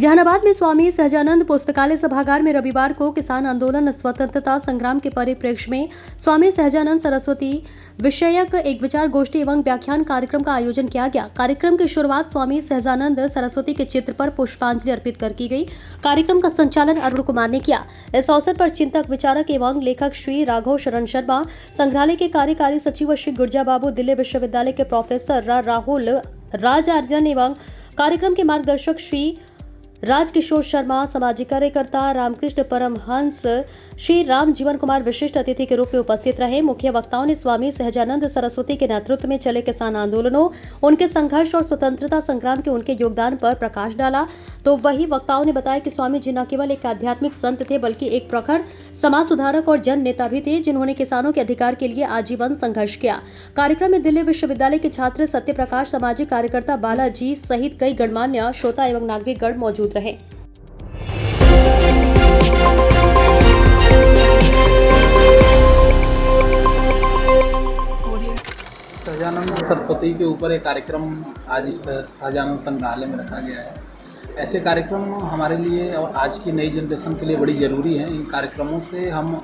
जहानाबाद में स्वामी सहजानंद पुस्तकालय सभागार में रविवार को किसान आंदोलन स्वतंत्रता संग्राम के परिप्रेक्ष्य में स्वामी सहजानंद सरस्वती विषयक एक विचार गोष्ठी एवं व्याख्यान कार्यक्रम का आयोजन किया गया। कार्यक्रम की शुरुआत स्वामी सहजानंद सरस्वती के चित्र पर पुष्पांजलि अर्पित कर की गई। कार्यक्रम का संचालन अरुण कुमार ने किया। इस अवसर पर चिंतक, विचारक एवं लेखक श्री राघव शरण शर्मा, संग्रहालय के कार्यकारी सचिव श्री गुर्जा बाबू, दिल्ली विश्वविद्यालय के प्रोफेसर राहुल राज आर्यन एवं कार्यक्रम के मार्गदर्शक श्री राजकिशोर शर्मा, सामाजिक कार्यकर्ता रामकृष्ण परमहंस श्री राम जीवन कुमार विशिष्ट अतिथि के रूप में उपस्थित रहे। मुख्य वक्ताओं ने स्वामी सहजानंद सरस्वती के नेतृत्व में चले किसान आंदोलनों, उनके संघर्ष और स्वतंत्रता संग्राम के उनके योगदान पर प्रकाश डाला। तो वही वक्ताओं ने बताया कि स्वामी जी न केवल एक आध्यात्मिक संत थे, बल्कि एक प्रखर समाज सुधारक और जन नेता भी थे, जिन्होंने किसानों के अधिकार के लिए आजीवन संघर्ष किया। कार्यक्रम में दिल्ली विश्वविद्यालय के छात्र सत्य प्रकाश, सामाजिक कार्यकर्ता बालाजी सहित कई गणमान्य श्रोता एवं नागरिकगण मौजूद रहे। सहजानंद सरस्वती के ऊपर एक कार्यक्रम आज इस सहजानंद संग्रहालय में रखा गया है। ऐसे कार्यक्रम हमारे लिए और आज की नई जनरेशन के लिए बड़ी ज़रूरी हैं। इन कार्यक्रमों से हम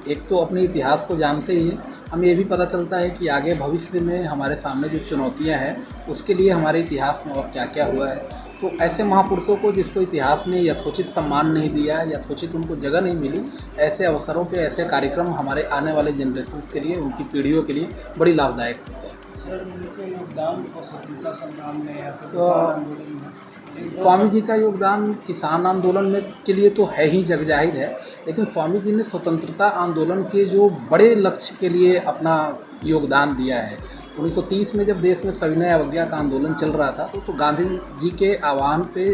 एक तो अपने इतिहास को जानते ही हैं, हमें ये भी पता चलता है कि आगे भविष्य में हमारे सामने जो चुनौतियां हैं उसके लिए हमारे इतिहास में और क्या क्या हुआ है। तो ऐसे महापुरुषों को जिसको इतिहास ने यथोचित सम्मान नहीं दिया, यथोचित उनको जगह नहीं मिली, ऐसे अवसरों पे ऐसे कार्यक्रम हमारे आने वाले जनरेशन के लिए, उनकी पीढ़ियों के लिए बड़ी लाभदायक होते हैं। स्वामी जी का योगदान किसान आंदोलन में के लिए तो है ही, जग जाहिर है, लेकिन स्वामी जी ने स्वतंत्रता आंदोलन के जो बड़े लक्ष्य के लिए अपना योगदान दिया है। 1930 में जब देश में सविनय अवज्ञा का आंदोलन चल रहा था तो गांधी जी के आह्वान पे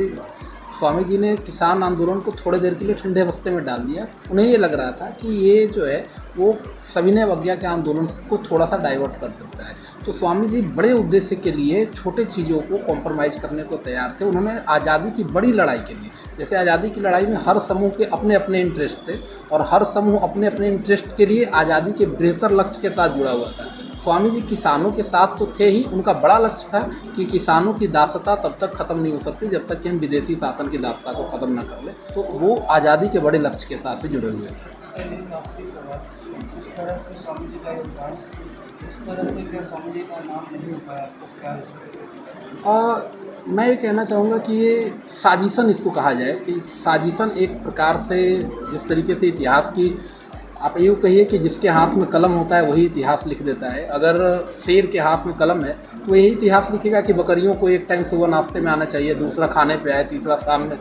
स्वामी जी ने किसान आंदोलन को थोड़ी देर के लिए ठंडे बस्ते में डाल दिया। उन्हें ये लग रहा था कि ये जो है वो सविनय अवज्ञा के आंदोलन को थोड़ा सा डाइवर्ट कर सकता है। तो स्वामी जी बड़े उद्देश्य के लिए छोटे चीज़ों को कॉम्प्रोमाइज़ करने को तैयार थे। उन्होंने आज़ादी की बड़ी लड़ाई के लिए, जैसे आज़ादी की लड़ाई में हर समूह के अपने अपने इंटरेस्ट थे और हर समूह अपने अपने इंटरेस्ट के लिए आज़ादी के बेहतर लक्ष्य के साथ जुड़ा हुआ था। स्वामी जी किसानों के साथ तो थे ही, उनका बड़ा लक्ष्य था कि किसानों की दासता तब तक ख़त्म नहीं हो सकती जब तक कि हम विदेशी शासन की दासता को ख़त्म न कर ले। तो वो आज़ादी के बड़े लक्ष्य के साथ भी जुड़े हुए थे। मैं ये कहना चाहूँगा कि ये साजिशन इसको कहा जाए कि साजिशन एक प्रकार से, जिस तरीके से इतिहास की आप यूँ कहिए कि जिसके हाथ में कलम होता है वही इतिहास लिख देता है। अगर शेर के हाथ में कलम है तो यही इतिहास लिखेगा कि बकरियों को एक टाइम सुबह नाश्ते में आना चाहिए, दूसरा खाने पे आए, तीसरा शाम में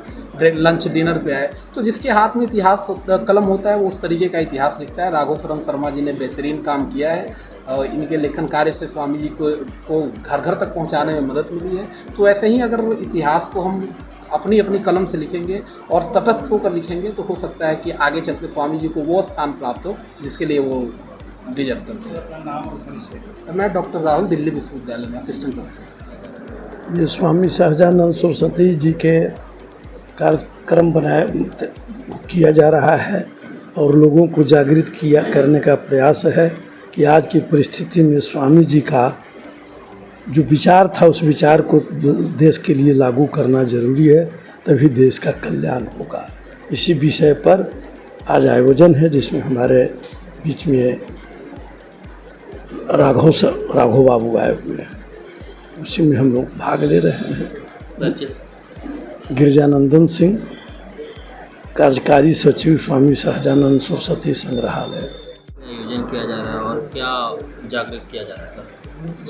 लंच डिनर पे आए। तो जिसके हाथ में इतिहास कलम होता है वो उस तरीके का इतिहास लिखता है। राघव शरण शर्मा जी ने बेहतरीन काम किया है और इनके लेखन कार्य से स्वामी जी को घर घर तक पहुँचाने में मदद मिली है। तो ऐसे ही अगर इतिहास को हम अपनी अपनी कलम से लिखेंगे और तटस्थ होकर लिखेंगे तो हो सकता है कि आगे चल के स्वामी जी को वो स्थान प्राप्त हो जिसके लिए वो डिजर्व करते हैं। मैं डॉक्टर राहुल, दिल्ली विश्वविद्यालय में असिस्टेंट प्रोफेसर। ये स्वामी सहजानंद सरस्वती जी के कार्यक्रम किया जा रहा है और लोगों को जागृत करने का प्रयास है कि आज की परिस्थिति में स्वामी जी का जो विचार था उस विचार को देश के लिए लागू करना ज़रूरी है, तभी देश का कल्याण होगा। इसी विषय पर आज आयोजन है जिसमें हमारे बीच में राघव बाबू आए हुए हैं, उसी में हम लोग भाग ले रहे हैं। गिरिजानंदन सिंह, कार्यकारी सचिव, स्वामी सहजानंद सरस्वती संग्रहालय। आयोजन किया जा रहा है और क्या जागृत किया जा रहा है सर?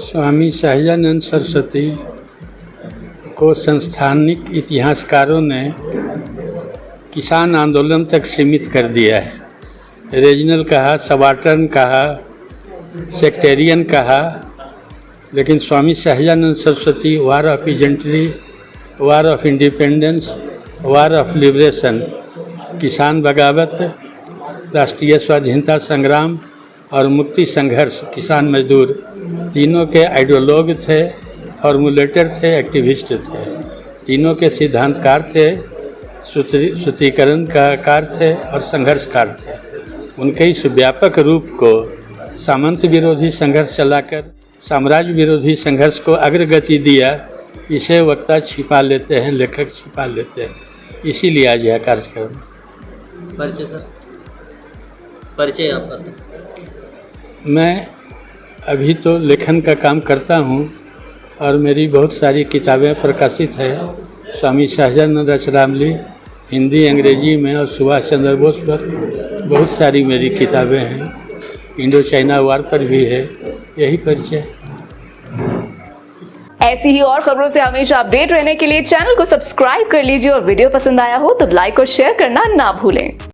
स्वामी सहजानंद सरस्वती को संस्थानिक इतिहासकारों ने किसान आंदोलन तक सीमित कर दिया है। रीजनल कहा, सबाल्टर्न कहा, सेक्टेरियन कहा, लेकिन Swami Sahajanand Saraswati war of peasantry, war of independence, war of liberation, किसान बगावत, राष्ट्रीय स्वाधीनता संग्राम और मुक्ति संघर्ष, किसान मजदूर, तीनों के आइडियोलॉग थे, फॉर्मुलेटर थे, एक्टिविस्ट थे, तीनों के सिद्धांतकार थे, सूत्रीकरण कार थे और संघर्षकार थे। उनके इस व्यापक रूप को सामंत विरोधी संघर्ष चलाकर साम्राज्य विरोधी संघर्ष को अग्रगति दिया, इसे वक्ता छिपा लेते हैं, लेखक छिपा लेते हैं। इसीलिए आज यह कार्यक्रम। परिचय सर, परिचय आपका सर। मैं अभी तो लेखन का काम करता हूँ और मेरी बहुत सारी किताबें प्रकाशित है। स्वामी सहजानंद रचनावली हिंदी अंग्रेजी में और सुभाष चंद्र बोस पर बहुत सारी मेरी किताबें हैं। इंडो चाइना वार पर भी है। यही परिचय। ऐसी ही और खबरों से हमेशा अपडेट रहने के लिए चैनल को सब्सक्राइब कर लीजिए और वीडियो पसंद आया हो तो लाइक और शेयर करना ना भूलें।